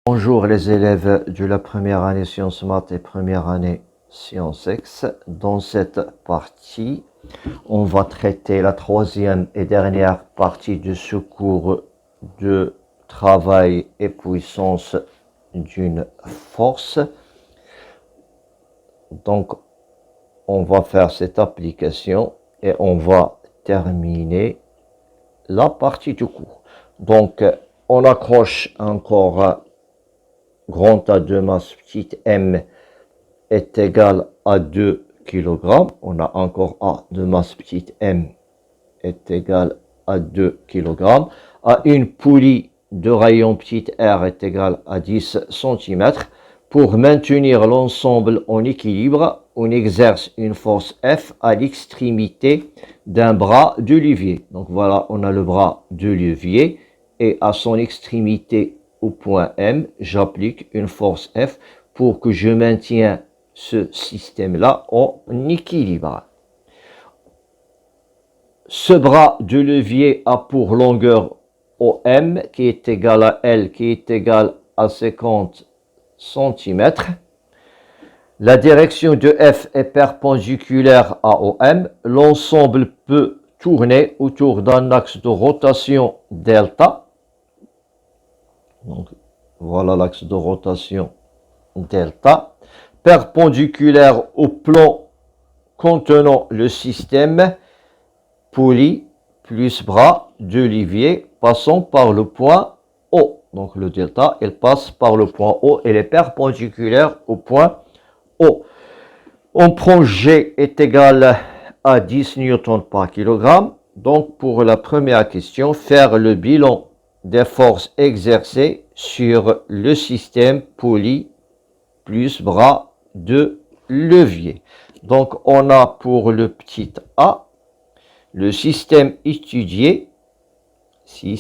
Bonjour les élèves de la première année Sciences Maths et première année Sciences X. Dans cette partie, on va traiter la troisième et dernière partie de ce cours de travail et puissance d'une force. Donc, on va faire cette application et on va terminer la partie du cours. Donc, on accroche encore grand A de masse petite m est égal à 2 kg. On a encore A de masse petite m est égal à 2 kg. À une poulie de rayon petite r est égal à 10 cm. Pour maintenir l'ensemble en équilibre, on exerce une force F à l'extrémité d'un bras de levier. Donc voilà, on a le bras de levier et à son extrémité au point M, j'applique une force F pour que je maintienne ce système-là en équilibre. Ce bras de levier a pour longueur OM qui est égal à L qui est égal à 50 cm. La direction de F est perpendiculaire à OM. L'ensemble peut tourner autour d'un axe de rotation delta. Donc, voilà l'axe de rotation delta, perpendiculaire au plan contenant le système poulie plus bras de levier passant par le point O. Donc le delta, elle passe par le point O, elle est perpendiculaire au point O. On prend G est égal à 10 newtons par kilogramme. Donc pour la première question, faire le bilan des forces exercées sur le système poulie plus bras de levier. Donc on a pour le petit a le système étudié, c'est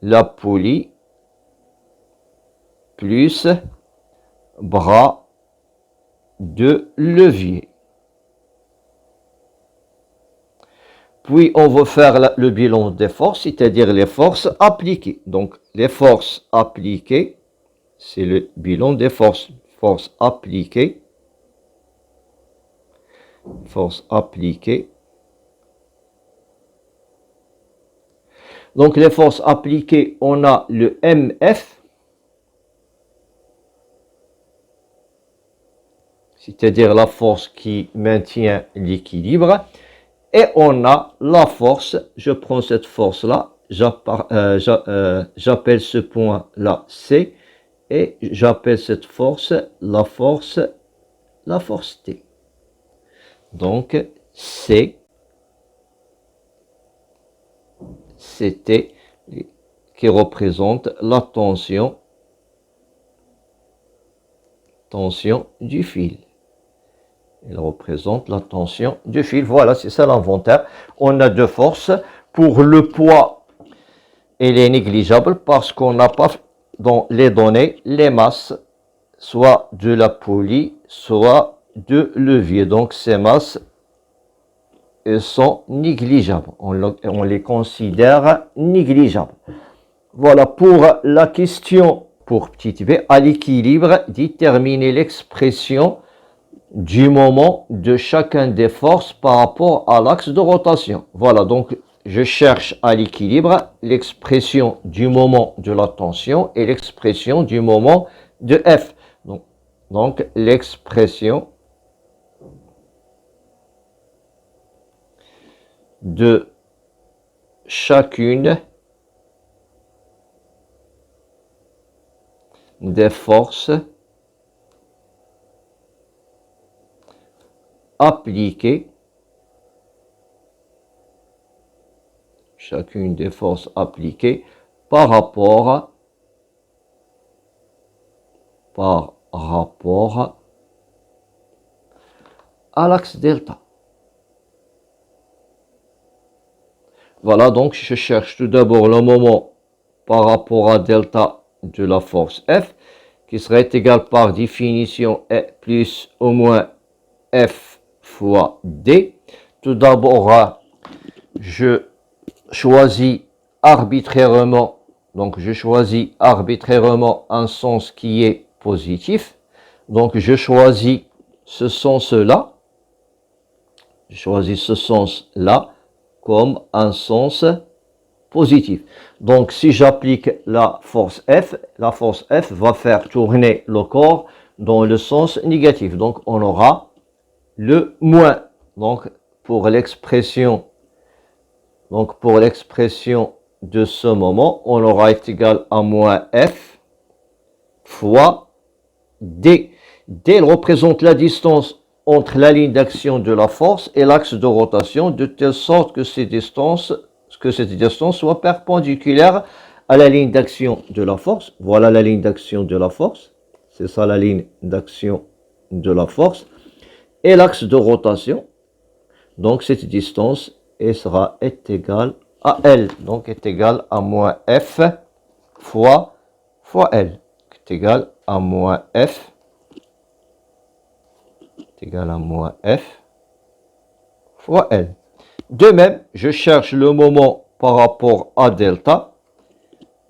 la poulie plus bras de levier. Puis on va faire le bilan des forces, c'est-à-dire les forces appliquées. Donc les forces appliquées, c'est le bilan des forces. Forces appliquées. Donc les forces appliquées, on a le MF, c'est-à-dire la force qui maintient l'équilibre. Et on a la force, je prends cette force-là, j'appelle ce point-là C, et j'appelle cette force la force T. Donc, T qui représente la tension du fil. Il représente la tension du fil. Voilà, c'est ça l'inventaire. On a deux forces. Pour le poids, il est négligeable parce qu'on n'a pas dans les données les masses, soit de la poulie, soit de levier. Donc ces masses sont négligeables. On les considère négligeables. Voilà pour la question pour petit b. À l'équilibre, déterminer l'expression du moment de chacun des forces par rapport à l'axe de rotation. Voilà, donc je cherche à l'équilibre l'expression du moment de la tension et l'expression du moment de F. Donc l'expression de chacune des forces appliquées, par rapport à l'axe delta. Voilà, donc je cherche tout d'abord le moment par rapport à delta de la force F, qui serait égal par définition E plus au moins F fois D. tout d'abord, je choisis arbitrairement, donc je choisis arbitrairement un sens qui est positif. Donc je choisis ce sens-là, je choisis ce sens-là comme un sens positif. Donc si j'applique la force F va faire tourner le corps dans le sens négatif. Donc on aura le moins. Donc pour l'expression de ce moment, on aura est égal à moins F fois D. D représente la distance entre la ligne d'action de la force et l'axe de rotation, de telle sorte que cette distance soit perpendiculaire à la ligne d'action de la force. Voilà la ligne d'action de la force. C'est ça la ligne d'action de la force. Et l'axe de rotation. Donc cette distance est égale à L. Donc est égale à moins F fois L. Est égal à moins F. Est égal à moins F fois L. De même, je cherche le moment par rapport à delta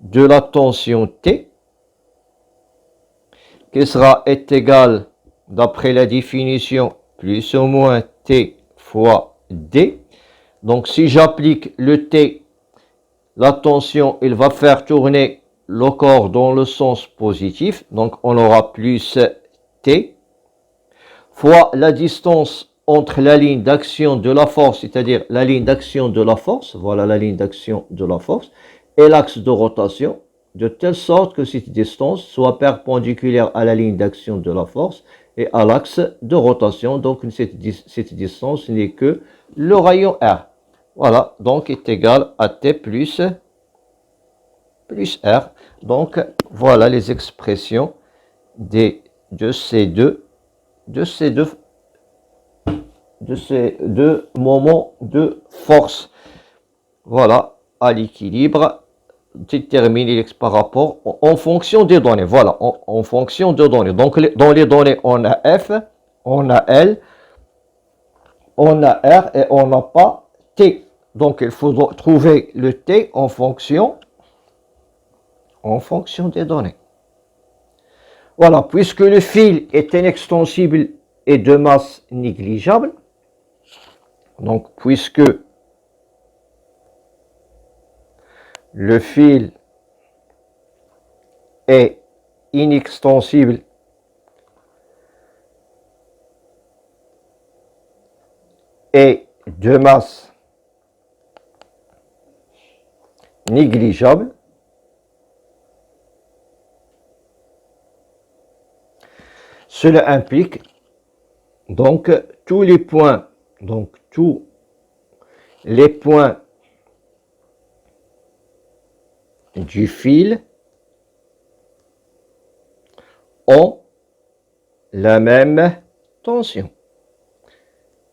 de la tension T, qui est égal, d'après la définition, plus ou moins T fois D. Donc si j'applique le T, la tension, il va faire tourner le corps dans le sens positif. Donc on aura plus T fois la distance entre la ligne d'action de la force, c'est-à-dire la ligne d'action de la force, voilà la ligne d'action de la force, et l'axe de rotation, de telle sorte que cette distance soit perpendiculaire à la ligne d'action de la force et à l'axe de rotation. Donc cette distance n'est que le rayon R. Voilà, donc est égal à T plus R. Donc voilà les expressions de ces deux moments de force. Voilà, à l'équilibre, déterminer par rapport en fonction des données. Voilà, en fonction des données. Donc dans les données, on a F, on a L, on a R et on n'a pas T. Donc il faut trouver le T en fonction des données. Voilà, puisque le fil est inextensible et de masse négligeable, donc puisque le fil est inextensible et de masse négligeable, cela implique donc tous les points du fil ont la même tension.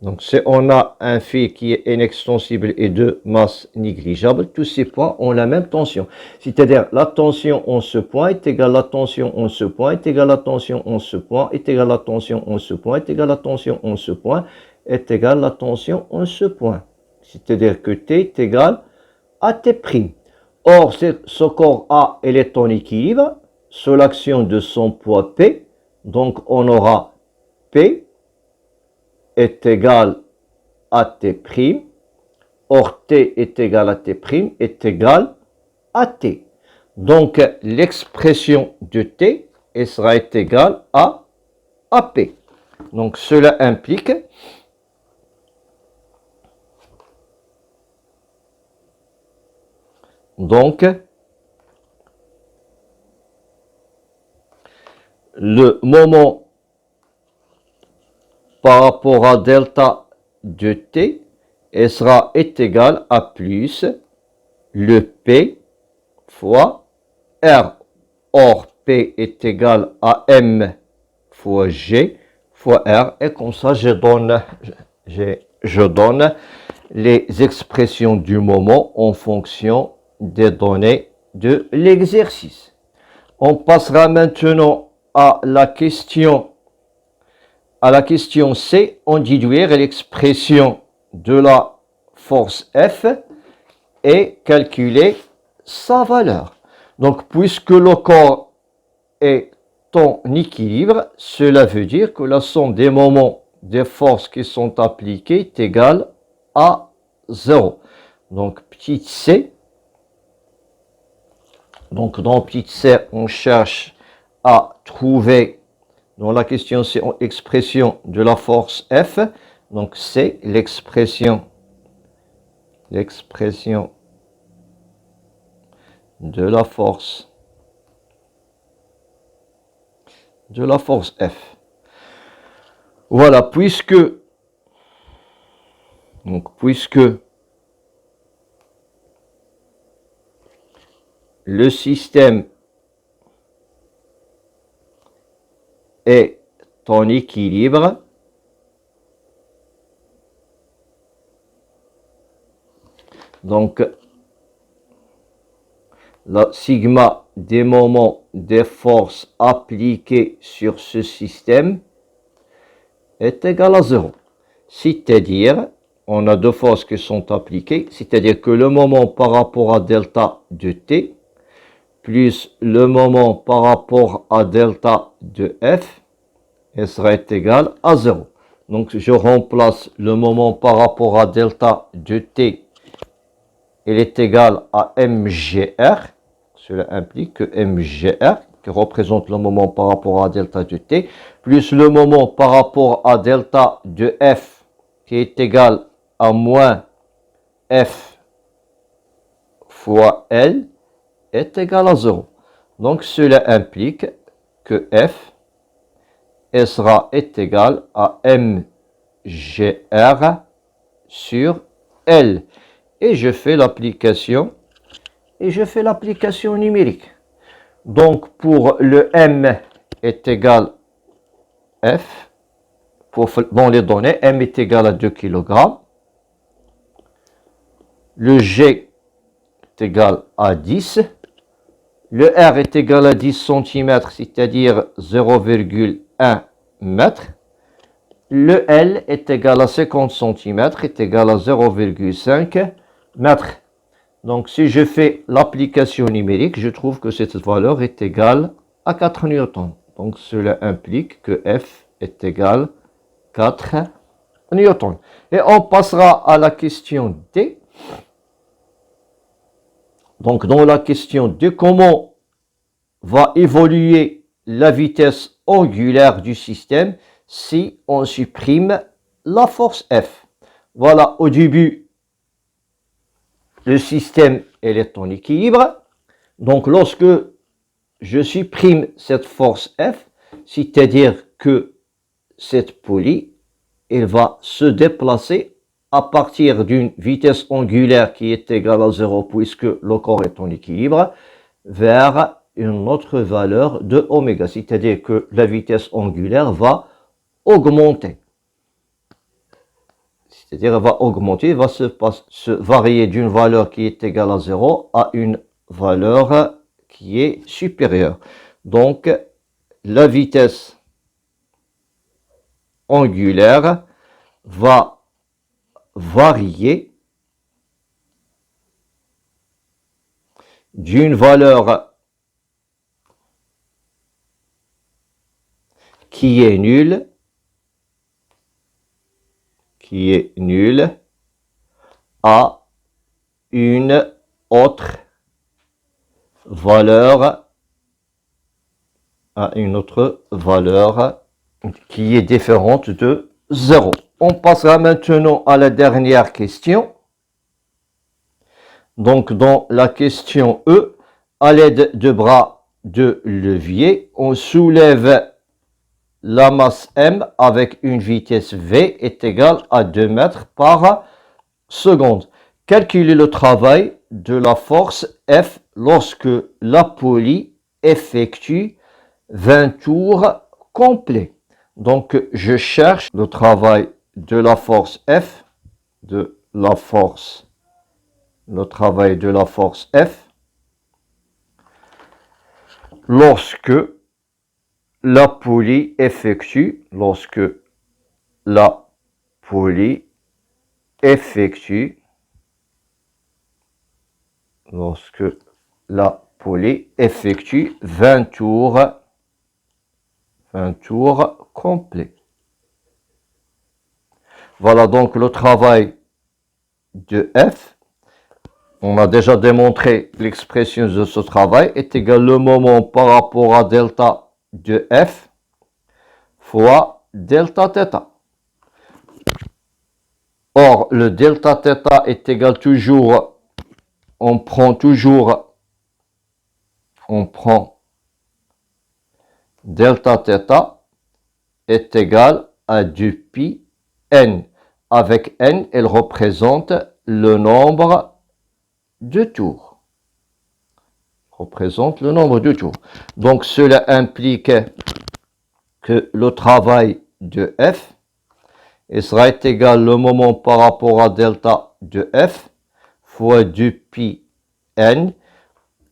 Donc si on a un fil qui est inextensible et de masse négligeable, tous ces points ont la même tension. C'est-à-dire la tension en ce point est égale à la tension en ce point est égale à la tension en ce point est égale à la tension en ce point est égale à la tension en ce point est égale à la tension en ce point. C'est-à-dire que T est égal à T'. Or, ce corps A, il est en équilibre sous l'action de son poids P. Donc, on aura P est égal à T'. Or, T est égal à T' est égal à T. Donc, l'expression de T sera égale à P. Donc, cela implique donc le moment par rapport à delta de T est égal à plus le P fois R. Or, P est égal à M fois G fois R. Et comme ça, je donne les expressions du moment en fonction des données de l'exercice. On passera maintenant à la question C, on déduire l'expression de la force F et calculer sa valeur. Donc, puisque le corps est en équilibre, cela veut dire que la somme des moments des forces qui sont appliquées est égale à 0. Donc, petit c. Donc, dans petit c, on cherche à trouver, dans la question, c'est l'expression de la force F. Donc, c'est l'expression de la force F. Voilà, puisque le système est en équilibre, donc la sigma des moments des forces appliquées sur ce système est égale à 0. C'est-à-dire, on a deux forces qui sont appliquées, c'est-à-dire que le moment par rapport à delta de t plus le moment par rapport à delta de f serait égal à 0. Donc, je remplace le moment par rapport à delta de t, il est égal à mgr. Cela implique que mgr, qui représente le moment par rapport à delta de t, plus le moment par rapport à delta de f, qui est égal à moins f fois L, est égal à 0. Donc, cela implique que f est égal à mgr sur L. Et je fais l'application numérique. Donc, pour le m est égal f, dans les données, m est égal à 2 kg. Le g est égal à 10. Le r est égal à 10 cm, c'est-à-dire 0,1 mètre. Le L est égal à 50 cm, est égal à 0,5 mètre. Donc, si je fais l'application numérique, je trouve que cette valeur est égale à 4 newtons. Donc, cela implique que F est égal à 4 newtons. Et on passera à la question D. Donc, dans la question D, comment va évoluer la vitesse angulaire du système si on supprime la force F. Voilà, au début, le système est en équilibre. Donc, lorsque je supprime cette force F, c'est-à-dire que cette poulie, elle va se déplacer à partir d'une vitesse angulaire qui est égale à 0 puisque le corps est en équilibre, vers une autre valeur de oméga, c'est-à-dire que la vitesse angulaire va augmenter. C'est-à-dire elle va augmenter, va se varier d'une valeur qui est égale à 0 à une valeur qui est supérieure. Donc, la vitesse angulaire va varier d'une valeur qui est nulle à une autre valeur qui est différente de 0. On passera maintenant à la dernière question. Donc, dans la question E, à l'aide de bras de levier, on soulève la masse M avec une vitesse V est égale à 2 mètres par seconde. Calculez le travail de la force F lorsque la poulie effectue 20 tours complets. Donc, je cherche le travail de la force F, le travail de la force F, lorsque la poulie effectue effectue, lorsque la poulie effectue 20 tours complets. Voilà donc le travail de F. On a déjà démontré l'expression de ce travail est égal le moment par rapport à delta de F fois delta θ. Or, le delta θ est égal toujours, on prend delta θ est égal à 2pi n. Avec n, elle représente le nombre de tours. Donc, cela implique que le travail de F sera égal le moment par rapport à delta de F fois 2pi n.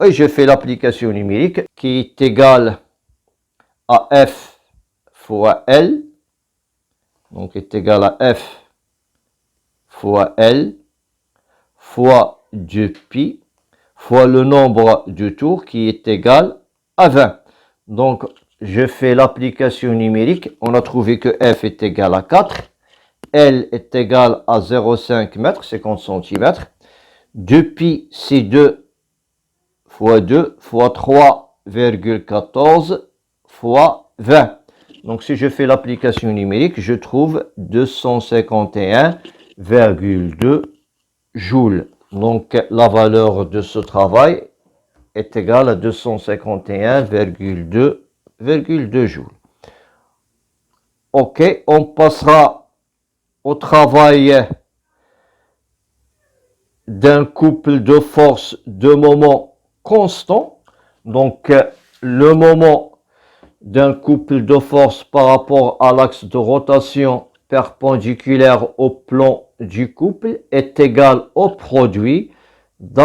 Et je fais l'application numérique qui est égale à F fois L. Donc, est égal à F fois L fois 2pi fois le nombre de tours qui est égal à 20. Donc, je fais l'application numérique. On a trouvé que F est égal à 4. L est égal à 0,5 m, 50 cm. 2pi, c'est 2 fois 2 fois 3,14 fois 20. Donc, si je fais l'application numérique, je trouve 251,2 joules. Donc, la valeur de ce travail est égale à 251,2 joules. Ok, on passera au travail d'un couple de force de moment constant. Donc, le moment d'un couple de force par rapport à l'axe de rotation perpendiculaire au plan du couple est égal au produit de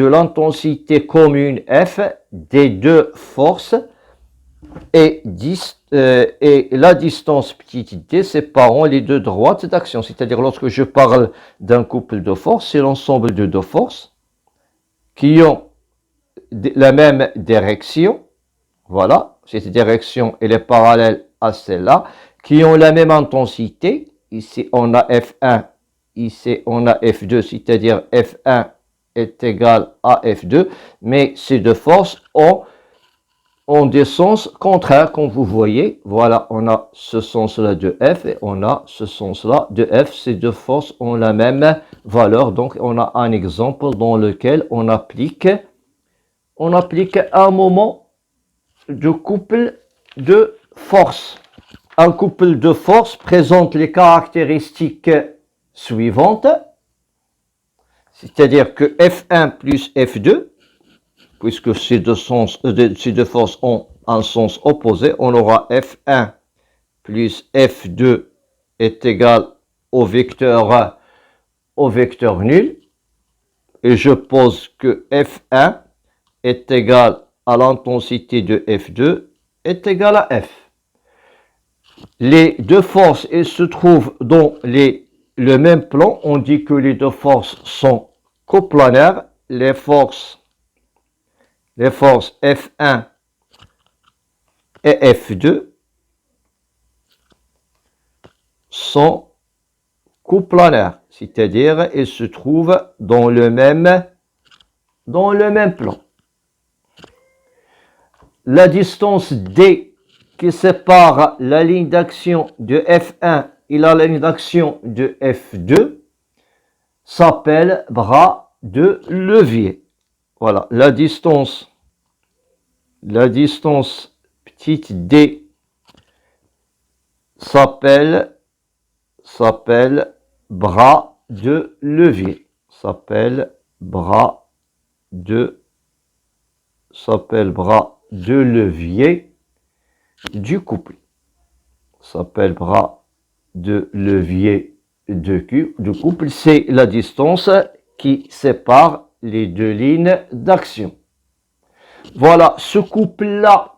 l'intensité commune F des deux forces et la distance petite d séparant les deux droites d'action. C'est-à-dire, lorsque je parle d'un couple de forces, c'est l'ensemble de deux forces qui ont la même direction. Voilà, cette direction, elle est parallèle à celle-là, qui ont la même intensité. Ici, on a F1, ici, on a F2, c'est-à-dire F1 est égal à F2, mais ces deux forces ont des sens contraires, comme vous voyez. Voilà, on a ce sens-là de F et on a ce sens-là de F. Ces deux forces ont la même valeur. Donc, on a un exemple dans lequel on applique un moment de couple de force. Un couple de force présente les caractéristiques suivantes, c'est-à-dire que F1 plus F2, puisque ces deux forces ont un sens opposé, on aura F1 plus F2 est égal au vecteur nul, et je pose que F1 est égal à l'intensité de F2 est égal à F. Les deux forces, elles se trouvent dans le même plan. On dit que les deux forces sont coplanaires. Les forces F1 et F2 sont coplanaires, c'est-à-dire elles se trouvent dans le même plan. La distance D qui sépare la ligne d'action de F1 et la ligne d'action de F2 s'appelle bras de levier. Voilà, la distance petite d s'appelle bras de levier. S'appelle bras de levier du couple. S'appelle bras de levier du couple. C'est la distance qui sépare les deux lignes d'action. Voilà, ce couple-là,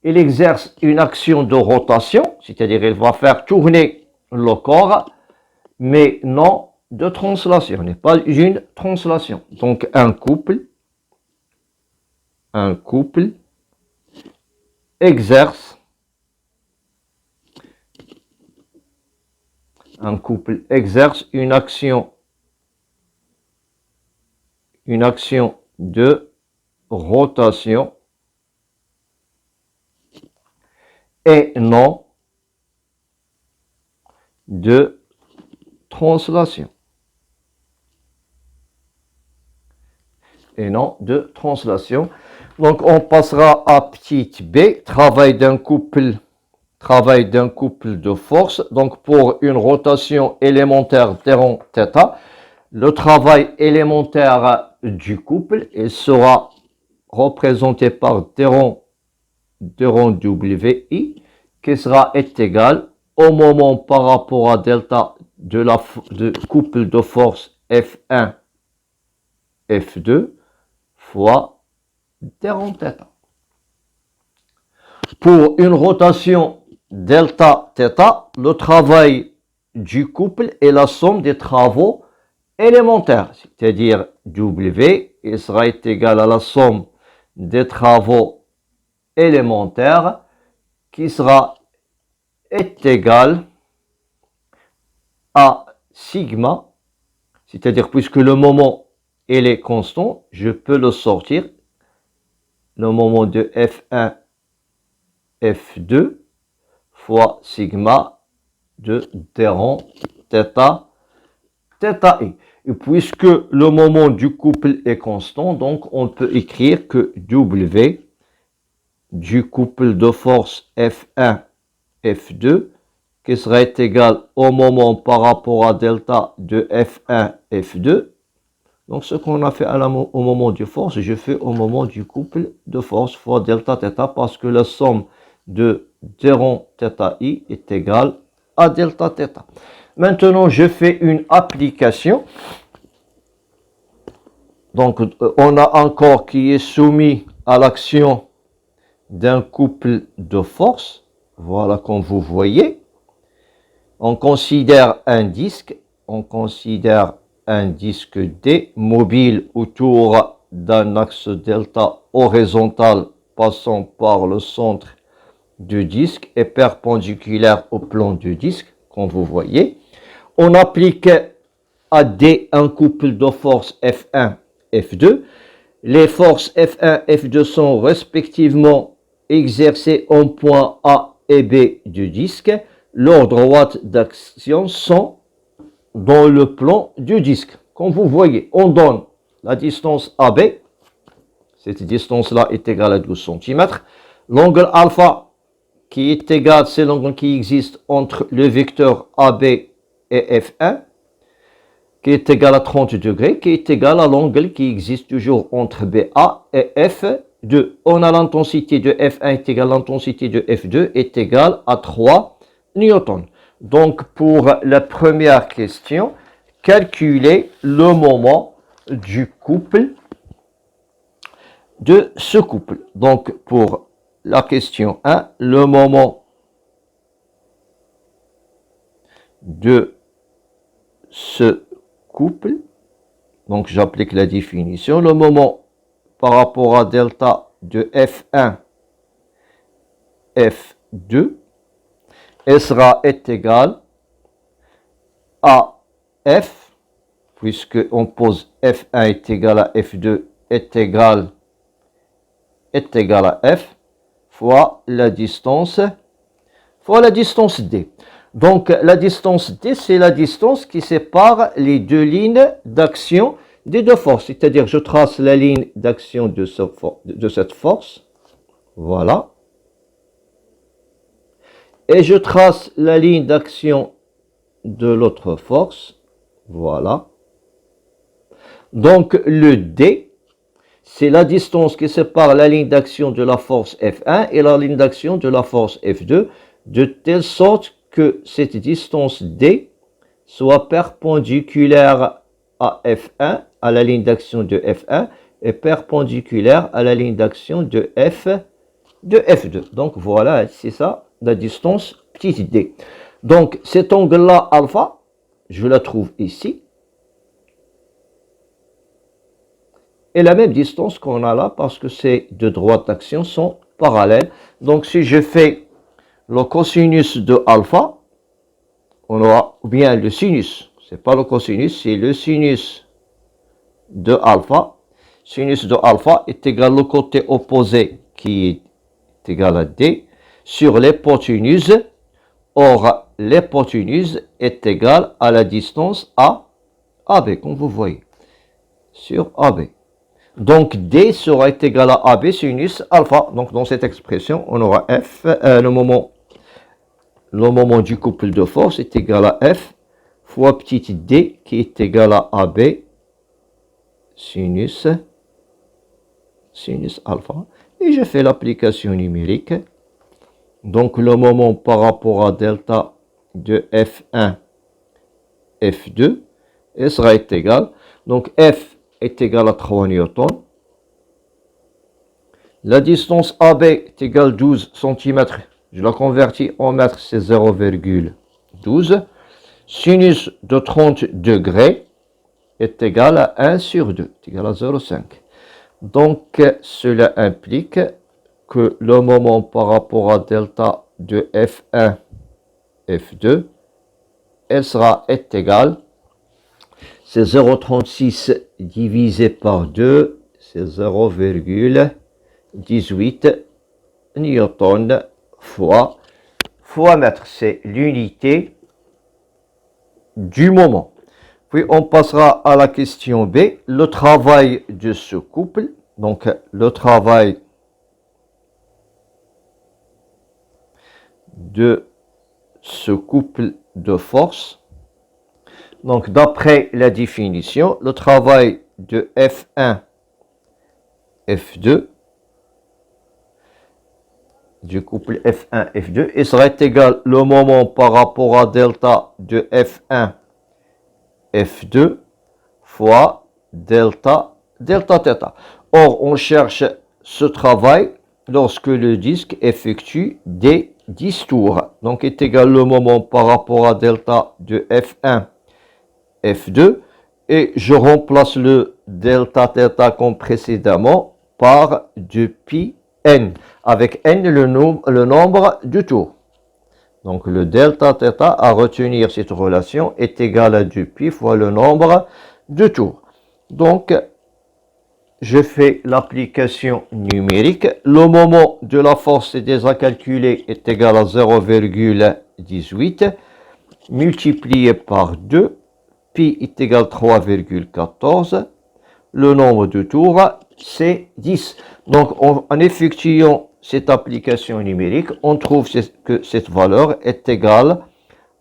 il exerce une action de rotation, c'est-à-dire il va faire tourner le corps, mais non de translation, n'est pas une translation. Donc un couple exerce une action de rotation et non de translation. Donc, on passera à petite b, travail d'un couple de force. Donc, pour une rotation élémentaire rond θ, le travail élémentaire du couple il sera représenté par rond WI, qui est égal au moment par rapport à delta de couple de force F1, F2 fois rond θ. Pour une rotation delta θ, le travail du couple est la somme des travaux élémentaires, c'est-à-dire W il sera égal à la somme des travaux élémentaires qui sera égal à sigma, c'est-à-dire puisque le moment il est constant, je peux le sortir, le moment de F1, F2 fois sigma de rond θi. Et puisque le moment du couple est constant, donc on peut écrire que W du couple de force F1, F2, qui serait égal au moment par rapport à delta de F1, F2. Donc ce qu'on a fait au moment du force, je fais au moment du couple de force fois delta θ, parce que la somme de rond θi est égale à delta θ. Maintenant, je fais une application. Donc, on a un corps qui est soumis à l'action d'un couple de force. Voilà, comme vous voyez. On considère un disque D mobile autour d'un axe delta horizontal passant par le centre du disque et perpendiculaire au plan du disque, comme vous voyez. On applique à D un couple de forces F1, F2. Les forces F1, F2 sont respectivement exercées en point A et B du disque. Leurs droites d'action sont dans le plan du disque. Comme vous voyez, on donne la distance AB. Cette distance-là est égale à 12 cm. L'angle alpha qui est égal, c'est l'angle qui existe entre le vecteur AB et F1, qui est égal à 30 degrés, qui est égal à l'angle qui existe toujours entre BA et F2. On a l'intensité de F1 est égale à l'intensité de F2 est égale à 3 newtons. Donc, pour la première question, calculer le moment du couple de ce couple. Donc, pour la question 1, le moment de ce couple, donc j'applique la définition, le moment par rapport à delta de F1, F2, est égal à F, puisque on pose F1 est égal à F2 est égal à F, fois la distance D. Donc, la distance D, c'est la distance qui sépare les deux lignes d'action des deux forces. C'est-à-dire, je trace la ligne d'action de cette force. Voilà. Et je trace la ligne d'action de l'autre force. Voilà. Donc, le D, c'est la distance qui sépare la ligne d'action de la force F1 et la ligne d'action de la force F2, de telle sorte que cette distance D soit perpendiculaire à F1, à la ligne d'action de F1, et perpendiculaire à la ligne d'action de F2. Donc voilà, c'est ça, la distance petite d. Donc cet angle-là, alpha, je la trouve ici. Et la même distance qu'on a là, parce que ces deux droites d'action sont parallèles. Donc si je fais le cosinus de alpha, on aura bien le sinus. C'est pas le cosinus, c'est le sinus de alpha. Sinus de alpha est égal au côté opposé qui est égal à D sur l'hypoténuse. Or, l'hypoténuse est égale à la distance AB, comme vous voyez, sur AB. Donc, D sera égal à AB sinus alpha. Donc, dans cette expression, on aura F, le moment du couple de force est égal à F fois petit d qui est égal à AB sinus alpha. Et je fais l'application numérique. Donc, le moment par rapport à delta de F1, F2, et sera égal. Donc, F est égal à 3 newtons. La distance AB est égale à 12 cm. Je la convertis en mètres, c'est 0,12. Sinus de 30 degrés est égal à 1 sur 2, est égal à 0,5. Donc, cela implique que le moment par rapport à delta de F1, F2, elle sera égal, c'est 0,36 divisé par 2, c'est 0,18 newton fois mètre. C'est l'unité du moment. Puis on passera à la question B, le travail de ce couple. Donc le travail de ce couple de force. Donc d'après la définition, le travail de F1, F2, du couple F1, F2, il sera égal le moment par rapport à delta de F1, F2 fois delta θ. Or, on cherche ce travail lorsque le disque effectue des 10 tours. Donc, est égal le moment par rapport à delta de F1, F2. Et je remplace le delta θ comme précédemment par du pi n, avec n le nombre de tours. Donc le delta θ à retenir cette relation est égal à du pi fois le nombre de tours. Donc je fais l'application numérique. Le moment de la force déjà calculée est égal à 0,18 multiplié par 2. Pi est égal à 3,14. Le nombre de tours, c'est 10. Donc, en effectuant cette application numérique, on trouve que cette valeur est égale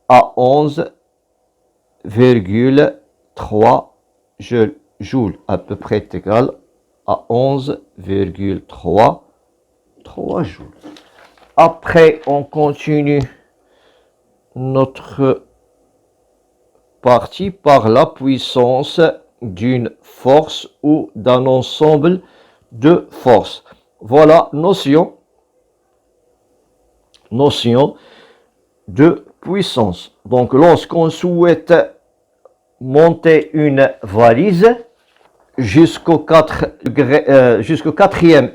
à 11,3 joules. À peu près égal à 11,3 joules. Après, on continue notre partie par la puissance d'une force ou d'un ensemble de forces. Voilà notion de puissance. Donc lorsqu'on souhaite monter une valise jusqu'au quatrième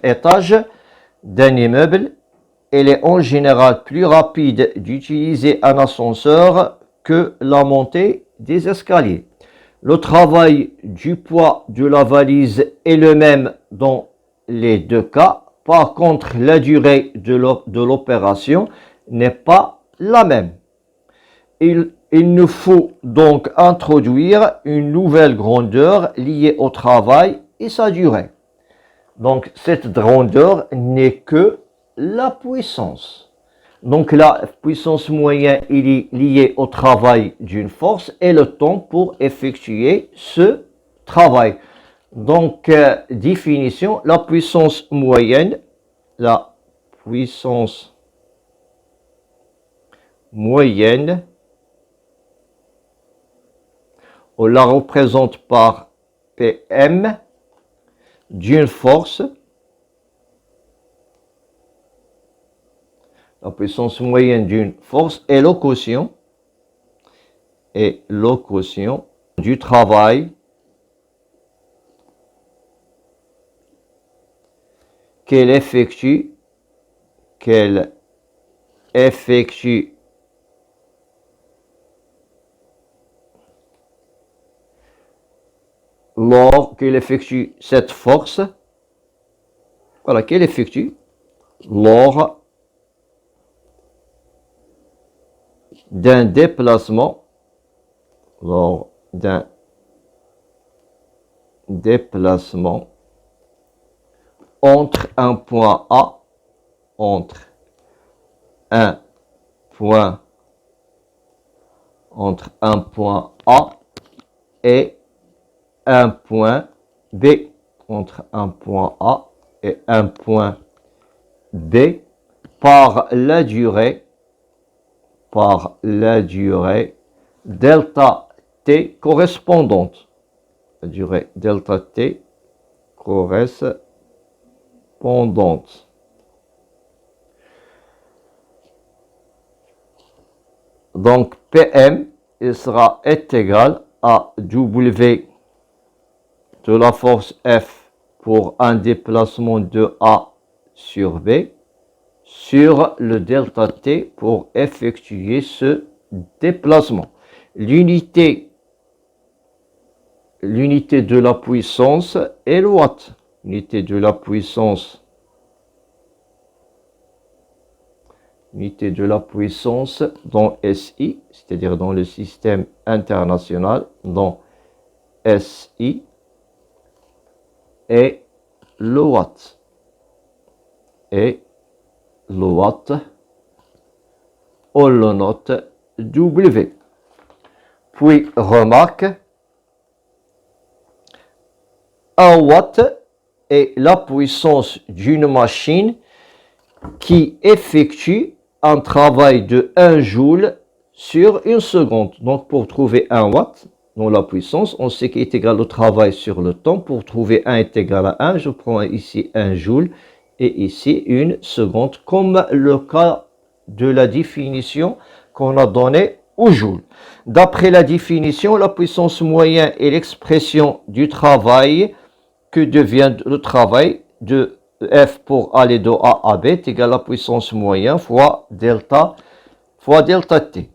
étage d'un immeuble, il est en général plus rapide d'utiliser un ascenseur que la montée des escaliers. Le travail du poids de la valise est le même dans les deux cas. Par contre, la durée de l'opération n'est pas la même. Il nous faut donc introduire une nouvelle grandeur liée au travail et sa durée. Donc, cette grandeur n'est que la puissance. Donc, la puissance moyenne est liée au travail d'une force et le temps pour effectuer ce travail. Donc, définition, la puissance moyenne, on la représente par Pm d'une force. La puissance moyenne d'une force est le quotient et le quotient du travail qu'elle effectue lors qu'elle effectue cette force, voilà, qu'elle effectue lors d'un déplacement, entre un point A, et un point B, entre un point A et un point B, par la durée delta T correspondante. La durée delta T correspondante. Donc, PM est égal à W de la force F pour un déplacement de A sur B sur le delta T pour effectuer ce déplacement. L'unité de la puissance est le watt. L'unité de la puissance dans SI, c'est-à-dire dans le système international, dans SI, est le watt. On le note W. Puis remarque, 1 watt est la puissance d'une machine qui effectue un travail de 1 joule sur une seconde. Donc pour trouver 1 watt dans la puissance, on sait qu'il est égal au travail sur le temps. Pour trouver 1 est égal à 1, je prends ici 1 joule et ici 1 seconde, comme le cas de la définition qu'on a donnée au joule. D'après la définition, la puissance moyenne est l'expression du travail que devient le travail de F pour aller de A à B est égal à la puissance moyenne fois delta T.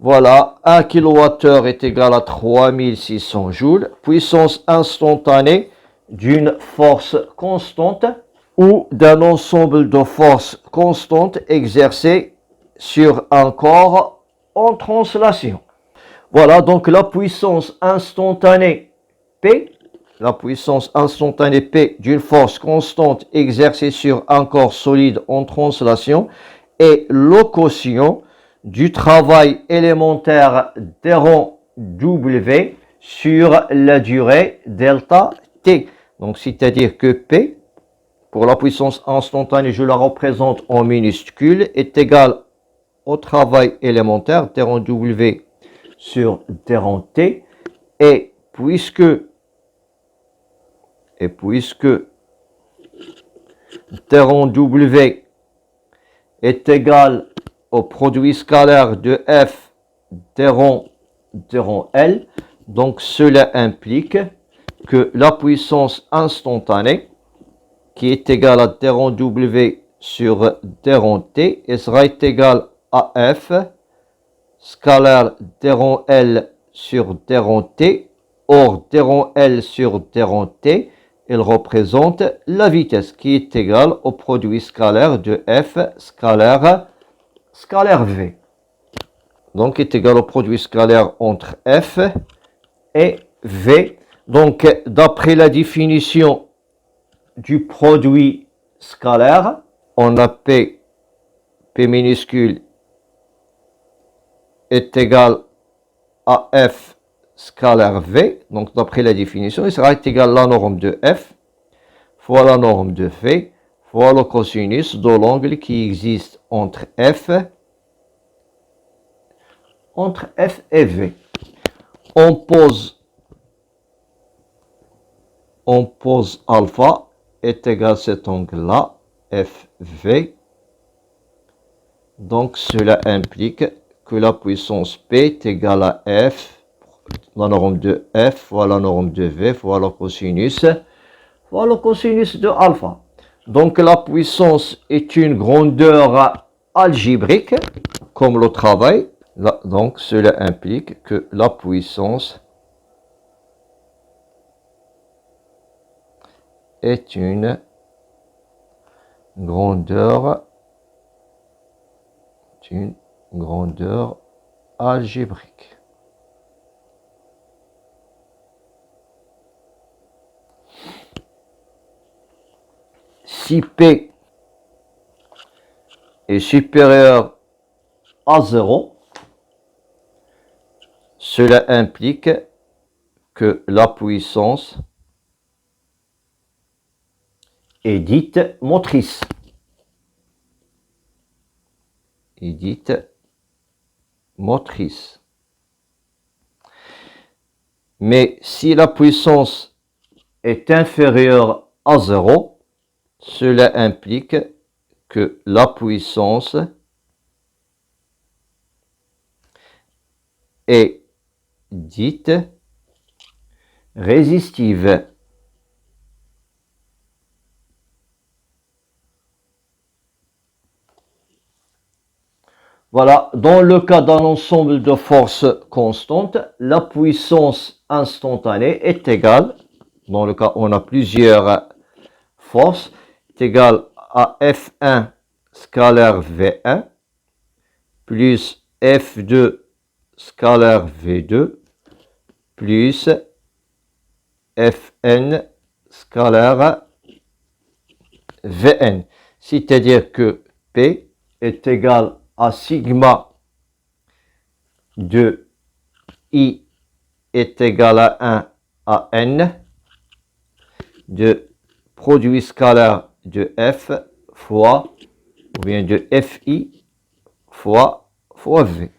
Voilà, 1 kWh est égal à 3600 joules. Puissance instantanée d'une force constante ou d'un ensemble de forces constantes exercées sur un corps en translation. Voilà donc la puissance instantanée P. La puissance instantanée P d'une force constante exercée sur un corps solide en translation est le quotient du travail élémentaire d'Héron W sur la durée delta T. Donc, c'est-à-dire que P, pour la puissance instantanée, je la représente en minuscule, est égal au travail élémentaire d'Héron W sur d'Héron T. Et puisque d'Héron W est égal au produit scalaire de F d'Héron L, donc cela implique que la puissance instantanée qui est égale à d'Héron W sur d'Héron T sera égale à F scalaire d'Héron L sur d'Héron T. Or, d'Héron L sur d'Héron T, elle représente la vitesse qui est égale au produit scalaire de F scalaire V. Donc, est égal au produit scalaire entre F et V. Donc, d'après la définition du produit scalaire, on a P minuscule est égal à F scalaire V, donc d'après la définition, il sera égal à la norme de F fois la norme de V fois le cosinus de l'angle qui existe entre F et V. On pose alpha est égal à cet angle-là, FV. Donc cela implique que la puissance P est égale à F, la norme de F fois la norme de V fois le cosinus de alpha. Donc la puissance est une grandeur algébrique, comme le travail. Donc cela implique que la puissance est une grandeur algébrique. Si P est supérieur à 0, cela implique que la puissance est dite motrice. Mais si la puissance est inférieure à 0, cela implique que la puissance est dite résistive. Voilà, dans le cas d'un ensemble de forces constantes, la puissance instantanée est égale, dans le cas où on a plusieurs forces, est égale à F1 scalaire V1 plus F2 scalaire V2 plus Fn scalaire Vn. C'est-à-dire que P est égal à sigma de I est égal à 1 à N de produit scalaire de F fois, ou bien de Fi fois V.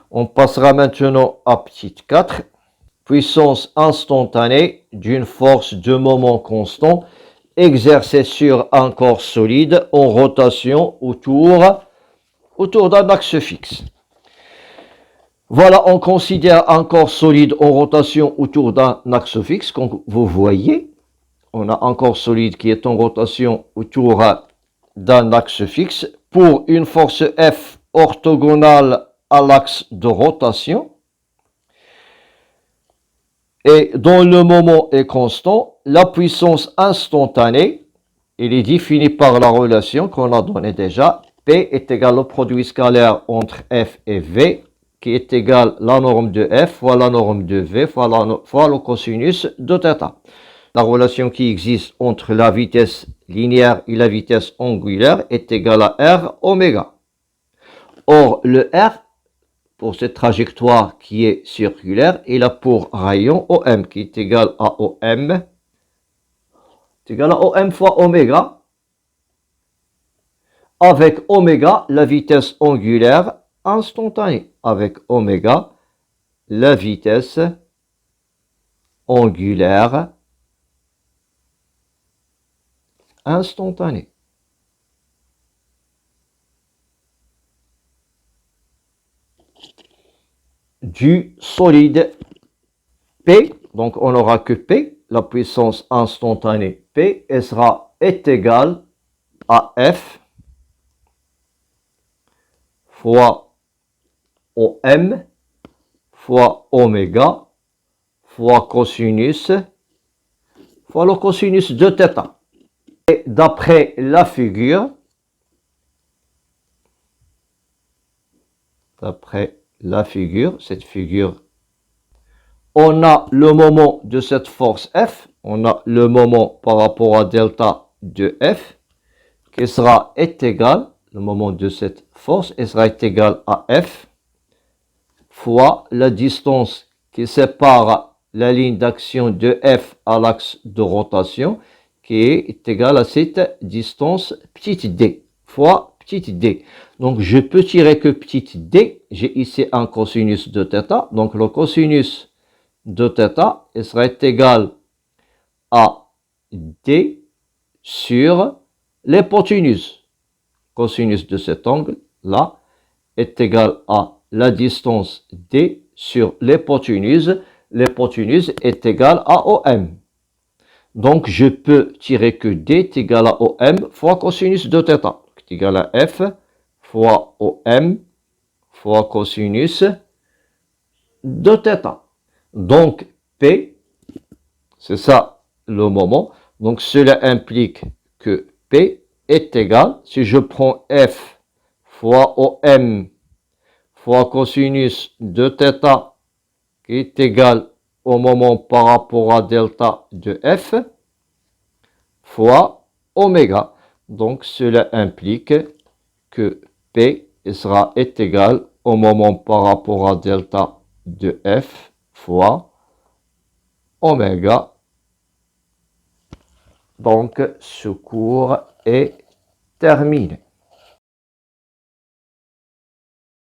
On passera maintenant à petite 4. Puissance instantanée d'une force de moment constant exercée sur un corps solide en rotation autour d'un axe fixe. Voilà, on considère un corps solide en rotation autour d'un axe fixe. Comme vous voyez, on a un corps solide qui est en rotation autour d'un axe fixe pour une force F orthogonale à l'axe de rotation. Et dont le moment est constant, la puissance instantanée, elle est définie par la relation qu'on a donnée déjà. P est égal au produit scalaire entre F et V, qui est égal à la norme de F fois la norme de V fois le cosinus de θ. La relation qui existe entre la vitesse linéaire et la vitesse angulaire est égale à R oméga. Or, le R, pour cette trajectoire qui est circulaire, il a pour rayon OM, qui est égal à OM, fois oméga, avec oméga, la vitesse angulaire instantanée. Avec oméga, la vitesse angulaire instantanée. Du solide P, donc on n'aura que P, la puissance instantanée P, est égale à F fois OM fois oméga fois cosinus fois le cosinus de θ. Et d'après la figure, cette figure, on a le moment de cette force F, on a le moment par rapport à delta de F, qui est égal, le moment de cette force, est égal à F, fois la distance qui sépare la ligne d'action de F à l'axe de rotation, qui est égale à cette distance petite d, fois petite d. Donc, je peux tirer que petite d. J'ai ici un cosinus de θ. Donc, le cosinus de θ serait égal à d sur l'hypoténuse. Cosinus de cet angle-là est égal à la distance D sur l'hypoténuse. L'hypoténuse est égale à OM. Donc, je peux tirer que D est égal à OM fois cosinus de θ. C'est égal à F fois OM fois cosinus de θ. Donc, P, c'est ça le moment. Donc, cela implique que P est égal, si je prends F fois OM fois cosinus de θ qui est égal au moment par rapport à delta de F fois oméga. Donc, cela implique que P est égal au moment par rapport à delta de F fois oméga. Donc, ce cours est terminé.